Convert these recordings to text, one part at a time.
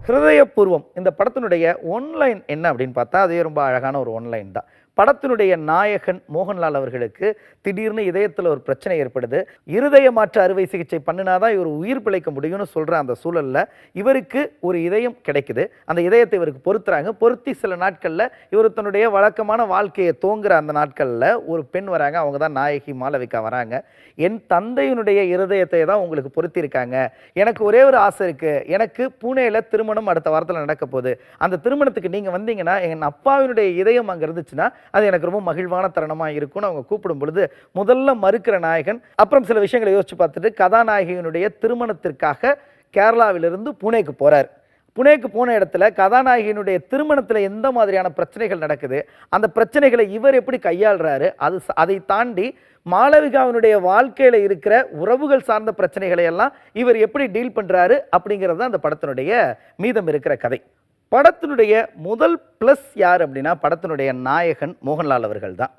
ஹிருதயபூர்வம் இந்த படத்தினுடைய ஒன்லைன் என்ன அப்படின்னு பார்த்தா, அதே ரொம்ப அழகான ஒரு ஒன்லைன் தான். படத்தினுடைய நாயகன் மோகன்லால் அவர்களுக்கு திடீர்னு இதயத்துல ஒரு பிரச்சனை ஏற்படுது. இருதய மாற்று அறுவை சிகிச்சை பண்ணினா தான் இவர் உயிர் பிழைக்க முடியும்னு சொல்ற அந்த சூழல்ல, இவருக்கு ஒரு இதயம் கிடைக்குது. அந்த இதயத்தை இவருக்கு பொருத்துறாங்க. பொருத்தி சில நாட்கள்ல இவர் தன்னுடைய வழக்கமான வாழ்க்கையை துவங்குற அந்த நாட்கள்ல ஒரு பெண் வராங்க. அவங்க தான் நாயகி மாளவிகா வராங்க. என் தந்தையினுடைய இருதயத்தை தான் உங்களுக்கு பொருத்தியிருக்காங்க. எனக்கு ஒரே ஒரு ஆசை இருக்கு. எனக்கு பூனேல திருமணம் அடுத்த வாரத்துல நடக்க போகுது. அந்த திருமணத்துக்கு நீங்க வந்தீங்கன்னா, என் அப்பாவினுடைய இதயம் அங்க இருந்துச்சுன்னா, அது எனக்கு ரொம்ப மகிழ்வான தருணமா இருக்கும்னு அவங்க கூப்பிடும் பொழுது, முதல்ல மறுக்கிற நாயகன், அப்புறம் சில விஷயங்களை யோசிச்சு பார்த்துட்டு கதாநாயகியினுடைய திருமணத்திற்காக கேரளாவிலிருந்து புனேக்கு போறார். புனேக்கு போன இடத்துல கதாநாயகியினுடைய திருமணத்தில் எந்த மாதிரியான பிரச்சனைகள் நடக்குது, அந்த பிரச்சனைகளை இவர் எப்படி கையாளுறாரு, அதை தாண்டி மாளவிகாவினுடைய வாழ்க்கையில இருக்கிற உறவுகள் சார்ந்த பிரச்சனைகளை எல்லாம் இவர் எப்படி டீல் பண்றாரு அப்படிங்கிறது தான் அந்த படத்தினுடைய மீதம் இருக்கிற கதை. படத்தினுடைய முதல் ப்ளஸ் யார் அப்படின்னா, படத்தினுடைய நாயகன் மோகன்லால் அவர்கள் தான்.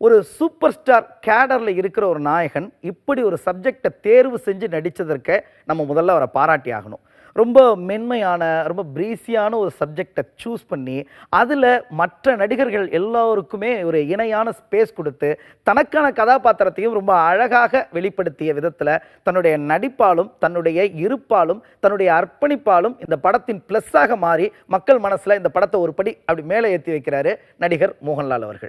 ஒரு சூப்பர் ஸ்டார் கேடரில் இருக்கிற ஒரு நாயகன் இப்படி ஒரு சப்ஜெக்டை தேர்வு செஞ்சு நடித்ததற்கு நம்ம முதல்ல அவரை பாராட்டி ஆகணும். ரொம்ப மென்மையான, ரொம்ப பிரீஸியான ஒரு சப்ஜெக்டை சூஸ் பண்ணி, அதில் மற்ற நடிகர்கள் எல்லோருக்குமே ஒரு இணையான ஸ்பேஸ் கொடுத்து, தனக்கான கதாபாத்திரத்தையும் ரொம்ப அழகாக வெளிப்படுத்திய விதத்தில் தன்னுடைய நடிப்பாலும், தன்னுடைய இருப்பாலும், தன்னுடைய அர்ப்பணிப்பாலும் இந்த படத்தின் ப்ளஸ்ஸாக மாறி மக்கள் மனசில் இந்த படத்தை ஒரு படி அப்படி மேலே ஏற்றி வைக்கிறாரு நடிகர் மோகன்லால் அவர்கள்.